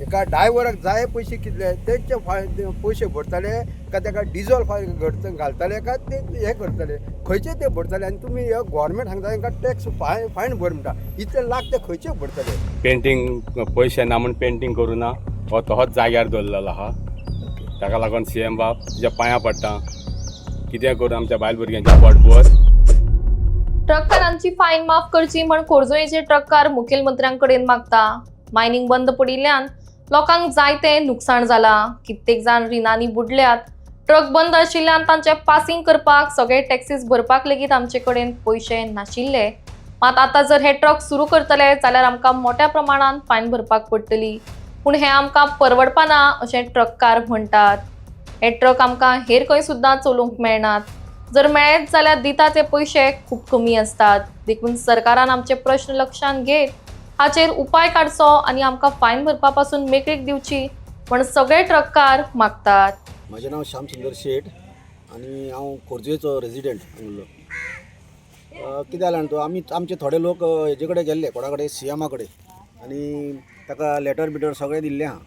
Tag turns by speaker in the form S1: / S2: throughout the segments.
S1: एका ड्रायव्हराक जाय पयशे कितले तेचे पयशे भरतले का ताका डिझल घालतले का ते हे करतले खंयचे ते भरतले आनी तुमी हे गव्हर्मेंट सांगता तांकां टॅक्स फायन भर म्हणटा इतले लाख ते खंयचे भरतले.
S2: पेंटींग पयशे ना म्हूण पेंटींग करूं ना हो तोच जाग्यार दवरलेलो आहा. ताका लागून CM बाब तुज्या पांयां पडटा कितें करून आमच्या बायल भुरग्यांच्या पोटभर.
S3: ट्रककारांची फायन माफ करची म्हण खोर्जोयेचे ट्रककार मुखेलमंत्र्यांकडेन मागता. मायनिंग बंद पडिल्ल्यान लोकांक जायते नुकसाण जाला. कित्येक जाण रिणांनी बुडल्यात. ट्रक बंद आशिल्ल्यान तांचे पासिंग करपाक सगळे टॅक्सीस भरपाक लेगीत आमचे कडेन पयशे नाशिल्ले. मात आतां जर हे ट्रक सुरू करतले जाल्यार आमकां मोठ्या प्रमाणात फायन भरपाक पडटली. पूण हे आमकां परवडपाना अशें ट्रककार म्हणटात. हे ट्रक आमकां हेर खंय सुद्दां चलोवंक मेळनात. जर मेळत जाल्यार दिता ते पयशे खूब कमी असतात. देखून सरकारान आमचे प्रश्न लक्षांत घेत हाचेर उपाय काडचो आनी आमकां फायन भरपा पासून मेकळीक दिवची म्हण सगळे ट्रककार मागतात.
S4: माझे नाव श्यामसुंदर शेठ आणि हांव खोर्जेचो रेजिडेंट उरलो. कितें जालें तो आमचे थोडे लोक हेजे कडेन गेल्ले कोणा कडेन CM कडेन आनी ताका लेटर बिटर सगळें दिल्लें आहा.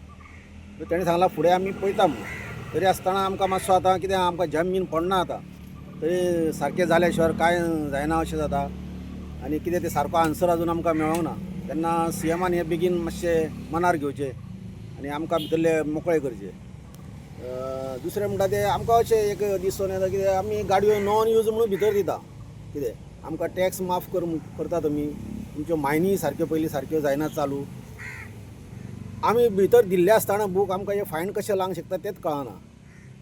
S4: तेणें सांगलां फुडें आमी पळयता म्हणून. तरी आसतना आमकां मातसो आतां कितें आमकां जमीन पडना आतां तरी सारकें जाल्या शिवाय कांय जायना अशें जाता आनी कितें तें सारको आन्सर अजून आमकां मेळोंक ना. तेन्ना CMन हें बेगीन मातशें मनार घेवचें आनी आमकां भितरले मोकळे करचे. दुसरें म्हणटा तें आमकां अशें एक दिसून येता कितें आमी गाडयो नॉन यूज म्हणून भितर दिता. कितें आमकां टॅक्स माफ करता तुमी तुमच्यो मायनी सारक्यो पयलीं सारक्यो जायना चालू. आमी भितर दिल्ले आसतना बूक आमकां हे फायन कशें लावंक शकता तेंच कळना.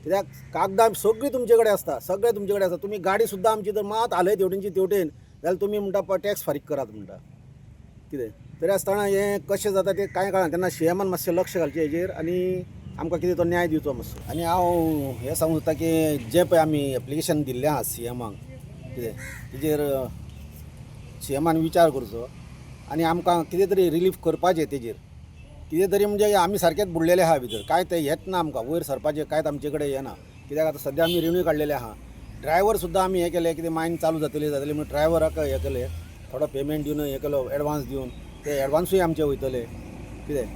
S4: कित्याक कागदां सगळीं तुमचे कडेन आसता सगळें तुमचे कडेन आसता. तुमी गाडी सुद्दां आमची जर मात हालयत तेवटेनची तेवटेन जाल्यार तुमी म्हणटा टॅक्स फारीक करात म्हणटा. कितें तरी आसतना हें कशें जाता तें कांय कळना. तेन्ना CMन मातशें लक्ष घालचें हेजेर आनी आमकां कितें तो न्याय दिवचो मातसो. आनी हांव हें सांगूं सोदतां की जें पळय आमी एप्लिकेशन दिल्लें आहा CMक कितें तेजेर CMन विचार करचो आनी आमकां कितें तरी रिलीफ करपाचें तेजेर. कितें तरी म्हणजे आमी सारकेंच बुडलेले आहा भितर कांय तें येत ना आमकां वयर सरपाचें कांयच आमचे कडेन येना. कित्याक आतां सद्या आमी रिन्यू काडलेले आहा. ड्रायव्हर सुद्दां आमी हें केलें कितें मायन चालू जातली म्हणून ड्रायव्हराक हें केलें थोडो पेमेंट दिवन हें केलो एडवान्स दिवन ते एडवान्सूय आमचे वयतले. कितें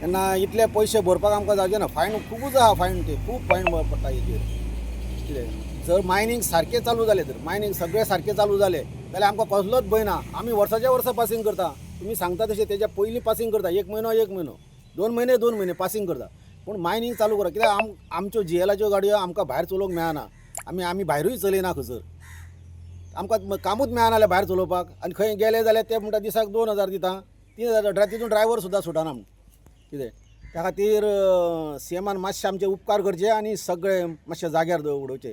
S4: तेन्ना इतले पयशे भरपाक आमकां जावचें ना. फायन खूबच आहा फायन ते खूब फायन पडटा हेजेर. कितें जर मायनींग सारकें चालू जालें तर मायनींग सगळें सारकें चालू जालें जाल्यार आमकां कसलोच भंय ना. आमी वर्साच्या वर्सा पासिंग करता. तुमी सांगता तशें तेच्या पयलीं पासिंग करता 1 म्हयनो 2 म्हयने पासिंग करता. पूण मायनींग चालू करा कित्याक आमच्यो GLाच्यो गाडयो आमकां भायर चलोवंक मेळना. आमी भायरूय चलयना खंयसर. आमकां कामूच मेळना जाल्यार भायर चलोवपाक आनी खंय गेले जाल्यार ते म्हणटा दिसाक 2000 दिता 3000 तितून ड्रायव्हर सुद्दां सुटना म्हूण. कितें त्या खातीर CMन मातशें आमचे उपकार करचे आनी सगळे मातशे जाग्यार उडोवचे.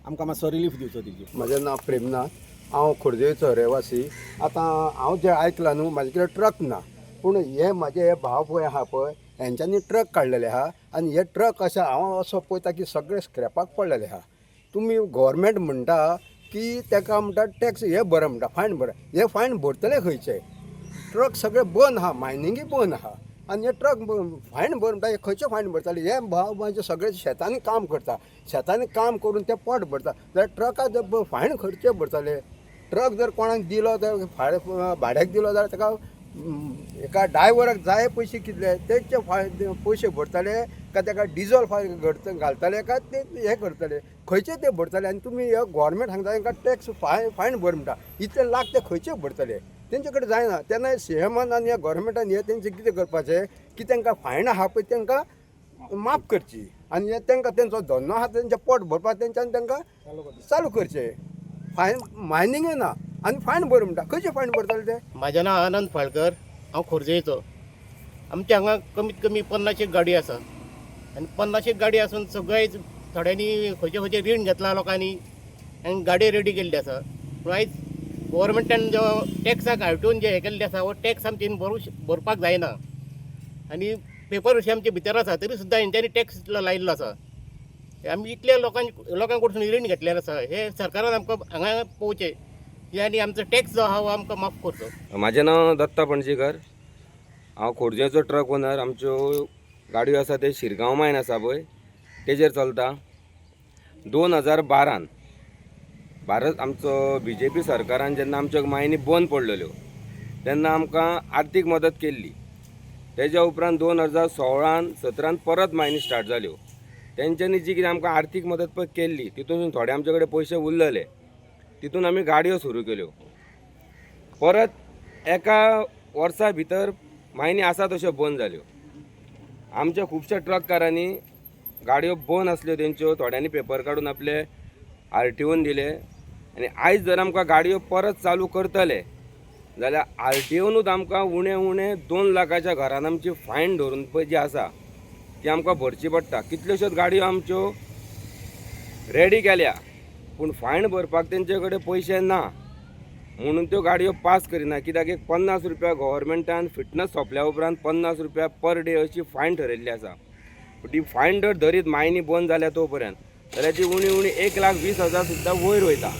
S4: आमकां मातसो रिलीफ दिवचो तेजेर.
S1: म्हजें नांव प्रेमनाथ. हांव खोर्जेचो रहिवासी. आतां हांव जें आयकलां न्हू म्हाजे कडेन ट्रक ना पूण हे म्हाजे भाव पळय आहा पळय हेंच्यांनी ट्रक काडलेले आहा आनी हे ट्रक अशें हांव असो पळयता की सगळे स्क्रॅपाक पडलेले आहा. तुमी गव्हर्मेंट म्हणटा की ताका म्हणटा टॅक्स हे भर म्हणटा फायन भर. हे फायन भरतले खंयचे. ट्रक सगळे बंद आहा मायनिंगूय बंद आहा आनी हे ट्रक फायन भर म्हणटा हे खंयचे फायन भरताले. हे भाव म्हाजे सगळे शेतांनी काम करता शेतांनी काम करून ते पोट भरता जाल्यार ट्रकाक जर फायन खंयचे भरतले. ट्रक जर कोणाक दिलो तर भाड्याक दिलो जाल्यार ताका एका ड्रायव्हराक जाय पयशे कितले तेचे पयशे भरतले का ताका डिझल घालतले का ते हे करतले खंयचे ते भरतले. आनी तुमी हे गव्हर्मेंट सांगता तांकां टॅक्स फायन भर म्हणटा इतले लाख ते खंयचे भरतले. तेंचे कडेन जायना. तेन्ना CMन आनी गव्हर्मेंटान हे तेंचे कितें करपाचें की तांकां फायन आहा पळय तांकां माफ करची आनी तांकां तेंचो धंदो आहा तेंचें पोट भरपाक तेंच्यांनी तांकां चालू करचें. फायन मायनिंगूय ना आनी फायन भर म्हणटा खंयचे फायन भरतले ते.
S5: म्हाजें नांव आनंद फाळकर. हांव खोर्जेचो. आमच्या हांगा कमीत कमी 50 गाडी आसा आनी 50 गाडी आसून सगळेच थोड्यांनी खंयचे रीण घेतला लोकांनी आनी गाडी रेडी केल्ली आसा. पूण आयज गव्हर्मेंटान जो टॅक्साक हाटून जे हें केल्लें आसा हो टॅक्स आमच्यानी भरपाक जायना आनी पेपर अशें आमचे भितर आसा तरी सुद्दां हेंच्यांनी टॅक्स लायिल्लो आसा. आमी इतल्या लोकां कडसून रीण घेतलेलें आसा. हे सरकारान आमकां हांगा पोवचें आनी आमचो टॅक्स जो आहा हो आमकां माफ करचो.
S2: म्हाजें नांव दत्ता पणशीकर. हांव खोर्जेचो ट्रक ओनर. आमच्यो गाडयो आसा ते शिरगांव मायन आसा पळय तेजेर चलता. 2012 भारत आमचो BJP सरकारान जेन्ना आमच्यो मायनी बंद पडलेल्यो तेन्ना आमकां आर्थीक मदत केल्ली
S6: तेज्या उपरांत 2016-17 परत मायनी स्टार्ट जाल्यो. तेंच्यांनी जी कितें आमकां आर्थीक मदत पळय केल्ली तितून थोडे आमचे कडेन पयशे उरलेले, तितून आमी गाडयो सुरू केल्यो. परत एका वर्सा भितर मायनी आसा तश्यो बंद जाल्यो. आमच्या खुबश्या ट्रककारांनी गाडयो बंद आसल्यो तेंच्यो, थोड्यांनी पेपर काडून आपले RTOन दिले. आनी आयज जर आमकां गाडयो परत चालू करतले जाल्यार RTOनूच आमकां उणें 2 लाखाच्या घरान आमची फायन धरून पळय जी आसा ती आमकां भरची पडटा. कितल्योश्योच गाडयो आमच्यो रेडी केल्या पूण फायन भरपाक तेंचे कडेन पयशे ना म्हणून त्यो गाडयो पास करिना. कित्याक एक 50 रुपया गव्हर्मेंटान फिटनस सोंपल्या उपरांत 50 रुपया पर डे अशी फायन ठरयल्ली आसा. ती फायन जर धरीत मायनी बंद जाल्या तो पर्यंत जाल्यार ती उणी 1,20,000 सुद्दां वयर वयता.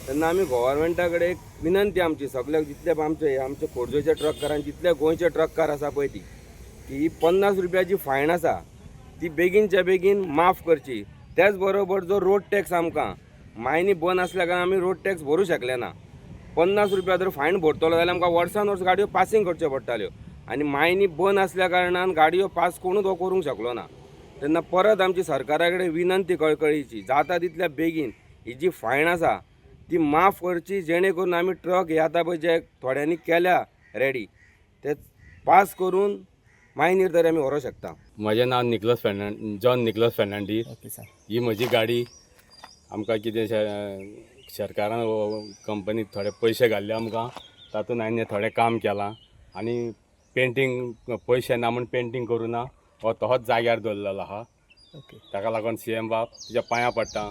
S6: तेन्ना आमी गव्हर्मेंटा कडेन एक विनंती आमची सगळ्याक जितले आमचे खोर्जेच्या ट्रककारांक जितले गोंयचे ट्रककार आसा पळय ती की ही 50 रुपया जी फायन आसा ती बेगीनच्या बेगीन माफ करची. त्याच बरोबर जो रोड टॅक्स आमकां मायनी बंद आसल्या कारण आमी रोड टॅक्स भरूं शकले ना. 50 रुपया जर फायन भरतलो जाल्यार आमकां वर्सान वर्स गाडयो पासींग करच्यो पडटाल्यो आनी मायनी बंद आसल्या कारणान गाडयो पास कोणूच हो करूंक शकलो ना. तेन्ना परत आमची सरकारा कडेन विनंती कळकळीची जाता तितल्या बेगीन ही जी फायन आसा ती माफ करची, जेणे करून आमी ट्रक हे आतां पळय जे थोड्यांनी केल्या रेडी ते पास करून मायनीर तरी आमी व्हरोंक शकता.
S2: म्हजें नांव जॉन निकलस फेर्नांडीस. ही म्हजी गाडी. आमकां कितें सरकारान कंपनीक थोडे पयशे घाल्ले आमकां, तातूंत हांवें थोडें काम केलां आनी पेंटींग पयशे ना म्हूण पेंटींग करूं ना हो तोच जाग्यार दवरलेलो आहा. ताका लागून CM बाब तुज्या पांयां पडटा,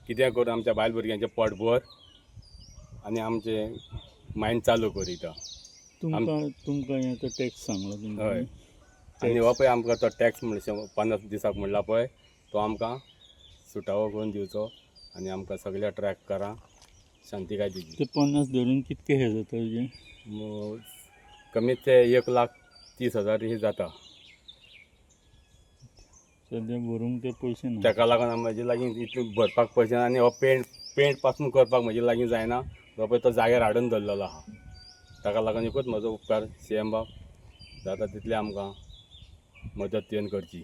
S2: कितें करून आमच्या बायल भुरग्यांचें पोट भर आनी आमचें मायंड चालू करिता.
S7: तुमकां हें तो टॅक्स सांगलो तुमकां.
S2: हय. आनी हो पळय आमकां तो टॅक्स म्हणले 50 दिसाक म्हणला पळय तो आमकां सुटावो करून दिवचो आनी आमकां सगळ्या ट्रॅककारांक शांतीकाय दिवची.
S7: ते 50 धरून कितके हे जाता तेजे?
S2: कमीत ते 1,30,000 ही जाता.
S7: सद्या भरूंक ते पयशे ना.
S2: ताका लागून म्हजे लागीं इतले भरपाक पयशे ना आनी हो पेंट पासून करपाक म्हजे लागीं जायना. हो पळय तो जाग्यार हाडून दवरलेलो आहा. ताका लागून एकूच म्हजो उपकार CM बाब जाता तितले आमकां मदत तुवें करची.